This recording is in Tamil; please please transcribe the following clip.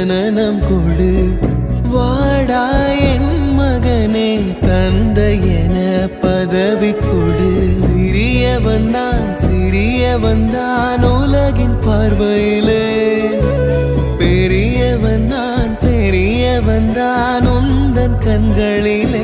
ஜனனம் கொடு. வாடா என் மகனே தந்தை என பதவி கொடு. சிறியவன் தான் உலகின் பார்வையிலே. பெரியவன் தான் உந்தன் கண்களிலே.